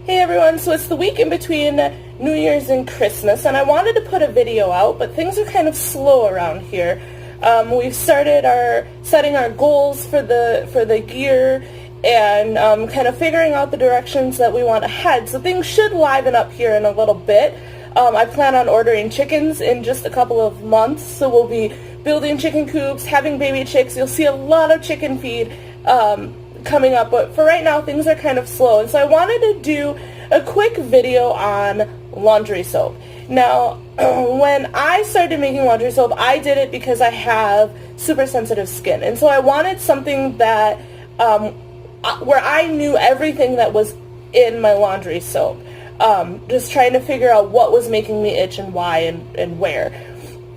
Hey everyone, so it's the week in between New Year's and Christmas, and I wanted to put a video out, but things are kind of slow around here. We've started setting our goals for the year and kind of figuring out the directions that we want to head, so things should liven up here in a little bit. I plan on ordering chickens in just a couple of months, so we'll be building chicken coops, having baby chicks. You'll see a lot of chicken feed coming up, but for right now things are kind of slow, and so I wanted to do a quick video on laundry soap. Now, when I started making laundry soap, I did it because I have super sensitive skin, and so I wanted something that where I knew everything that was in my laundry soap, just trying to figure out what was making me itch and why and where.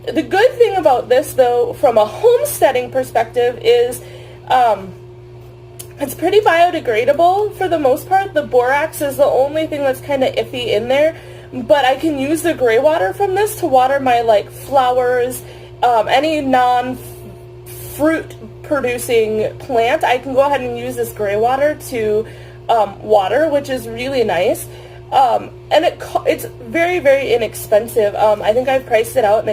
The good thing about this, though, from a homesteading perspective, is it's pretty biodegradable for the most part. The borax is the only thing that's kind of iffy in there, but I can use the gray water from this to water my flowers, any non-fruit producing plant. I can go ahead and use this gray water to water, which is really nice. And it's very, very inexpensive. I think I've priced it out, and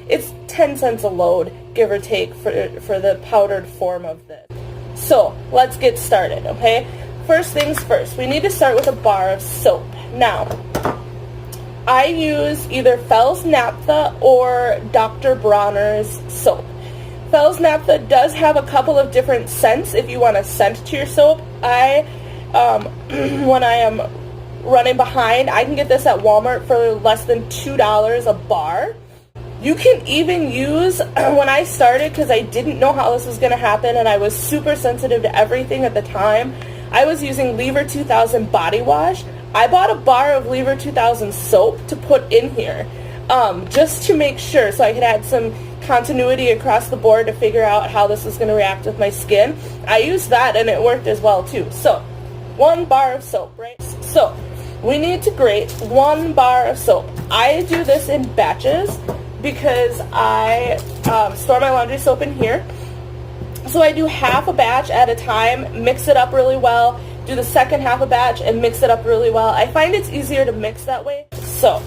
it's 10 cents a load, give or take, for the powdered form of this. So let's get started, okay? First things first, we need to start with a bar of soap. Now, I use either Fells Naphtha or Dr. Bronner's soap. Fells Naphtha does have a couple of different scents if you want a scent to your soap. When I am running behind, I can get this at Walmart for less than $2 a bar. You can even use, when I started, because I didn't know how this was going to happen and I was super sensitive to everything at the time, I was using Lever 2000 body wash. I bought a bar of Lever 2000 soap to put in here, just to make sure, so I could add some continuity across the board to figure out how this was going to react with my skin. I used that and it worked as well too. So, 1 bar of soap, right? So, we need to grate 1 bar of soap. I do this in batches because I store my laundry soap in here. So I do half a batch at a time, mix it up really well, do the second half a batch and mix it up really well. I find it's easier to mix that way. So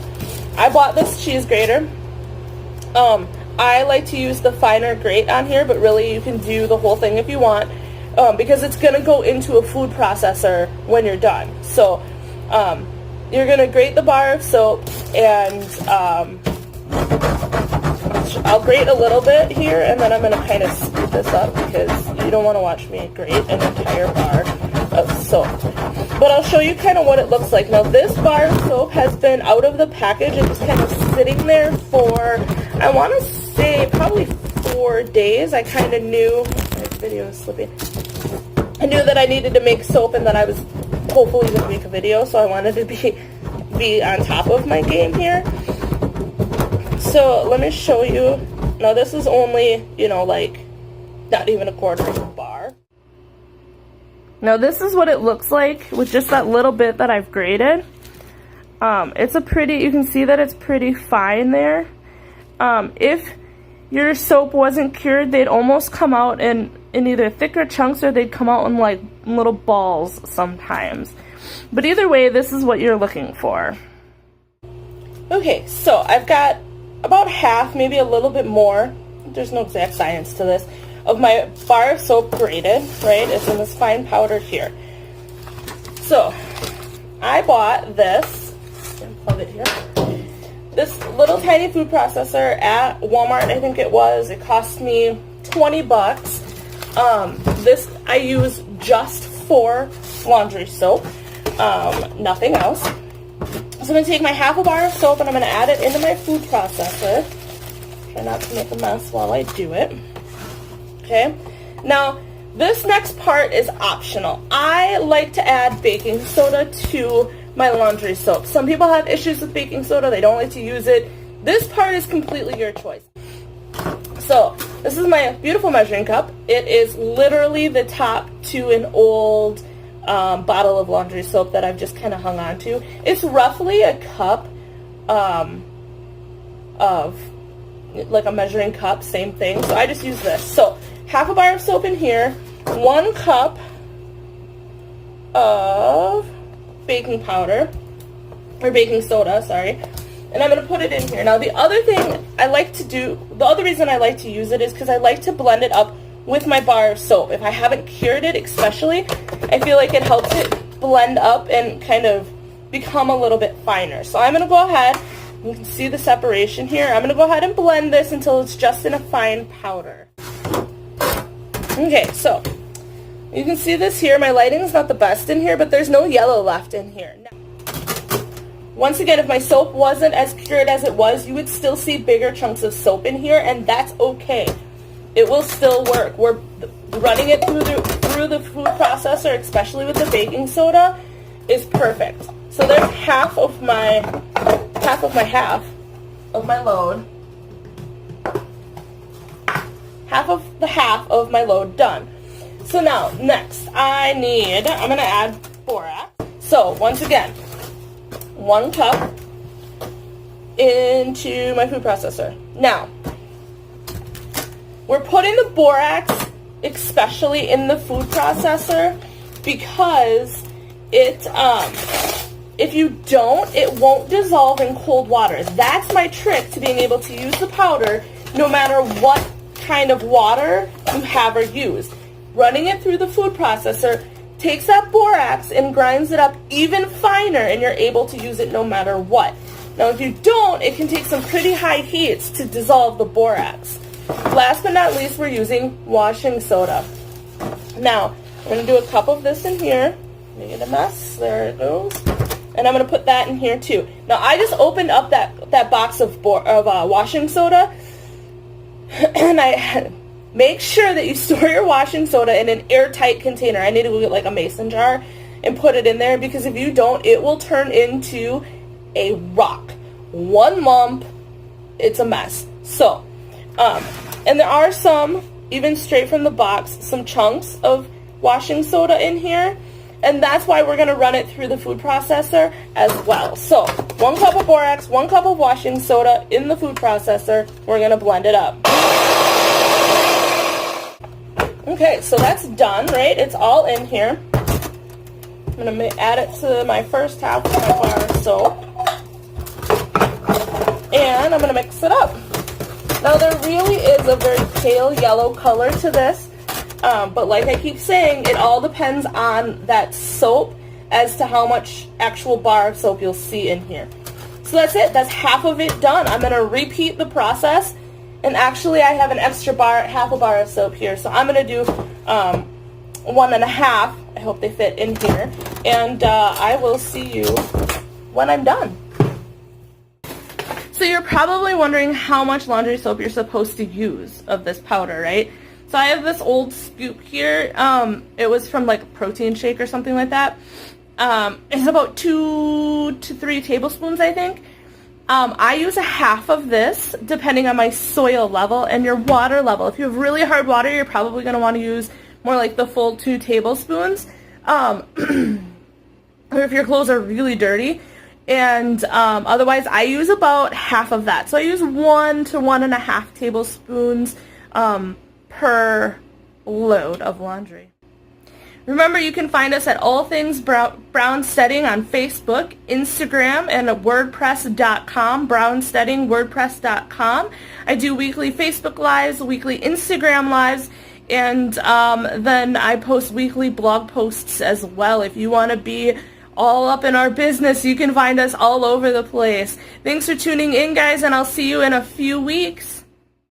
I bought this cheese grater. I like to use the finer grate on here, but really you can do the whole thing if you want, because it's going to go into a food processor when you're done. So you're going to grate the bar of soap, and I'll grate a little bit here, and then I'm going to kind of scoop this up because you don't want to watch me grate an entire bar of soap. But I'll show you kind of what it looks like. Now, this bar of soap has been out of the package and just kind of sitting there for, I want to say, probably 4 days. I kind of knew, my video is slipping, I knew that I needed to make soap and that I was hopefully going to make a video, so I wanted to be on top of my game here. So let me show you. Now this is only, not even a quarter of a bar. Now this is what it looks like with just that little bit that I've grated. It's you can see that it's pretty fine there. If your soap wasn't cured, they'd almost come out in either thicker chunks or they'd come out in little balls sometimes. But either way, this is what you're looking for. Okay, so I've got about half, maybe a little bit more, there's no exact science to this, of my bar of soap grated, right? It's in this fine powder here. So, I bought this, plug it here, this little tiny food processor at Walmart, I think it was. It cost me 20 bucks. This I use just for laundry soap, nothing else. So I'm going to take my half a bar of soap and I'm going to add it into my food processor. Try not to make a mess while I do it. Okay. Now, this next part is optional. I like to add baking soda to my laundry soap. Some people have issues with baking soda. They don't like to use it. This part is completely your choice. So, this is my beautiful measuring cup. It is literally the top to an old bottle of laundry soap that I've just kind of hung on to. It's roughly a cup of a measuring cup, same thing. So I just use this. So half a bar of soap in here, 1 cup of baking powder, or baking soda, sorry, and I'm going to put it in here. Now the other thing I like to do, the other reason I like to use it is because I like to blend it up with my bar of soap. If I haven't cured it especially, I feel like it helps it blend up and kind of become a little bit finer. So I'm going to go ahead, you can see the separation here, I'm going to go ahead and blend this until it's just in a fine powder. Okay, so you can see this here. My lighting is not the best in here, but there's no yellow left in here. Now, once again, if my soap wasn't as cured as it was, you would still see bigger chunks of soap in here, and that's okay. It will still work. We're running it through the food processor, especially with the baking soda, is perfect. So there's half of my load. Half of my load done. So now, next, I'm going to add borax. So, once again, 1 cup into my food processor. Now, we're putting the borax especially in the food processor because if you don't, it won't dissolve in cold water. That's my trick to being able to use the powder no matter what kind of water you have or use. Running it through the food processor takes that borax and grinds it up even finer, and you're able to use it no matter what. Now if you don't, it can take some pretty high heats to dissolve the borax. Last but not least, we're using washing soda. Now, I'm going to do a cup of this in here. Make it a mess. There it goes. And I'm going to put that in here too. Now, I just opened up that box of washing soda, and I make sure that you store your washing soda in an airtight container. I need to go get like a mason jar and put it in there, because if you don't, it will turn into a rock. One lump, it's a mess. So, and there are some, even straight from the box, some chunks of washing soda in here, and that's why we're going to run it through the food processor as well. So, 1 cup of borax, 1 cup of washing soda in the food processor. We're going to blend it up. Okay, so that's done, right? It's all in here. I'm going to add it to my first half of my bar of soap. And I'm going to mix it up. Now, there really is a very pale yellow color to this, but like I keep saying, it all depends on that soap as to how much actual bar of soap you'll see in here. So that's it. That's half of it done. I'm going to repeat the process. And actually, I have an extra bar, half a bar of soap here. So I'm going to do 1.5. I hope they fit in here. And I will see you when I'm done. So you're probably wondering how much laundry soap you're supposed to use of this powder, right? So I have this old scoop here. It was from like a protein shake or something like that. It's about 2 to 3 tablespoons, I think. I use a half of this depending on my soil level and your water level. If you have really hard water, you're probably going to want to use more like the full 2 tablespoons. Or if your clothes are really dirty. And otherwise, I use about half of that. So I use 1 to 1.5 tablespoons per load of laundry. Remember, you can find us at All Things Brown Steading on Facebook, Instagram, and at WordPress.com, brownsteading, WordPress.com. I do weekly Facebook Lives, weekly Instagram Lives, and then I post weekly blog posts as well. If you want to be all up in our business, you can find us all over the place. Thanks for tuning in, guys, and I'll see you in a few weeks.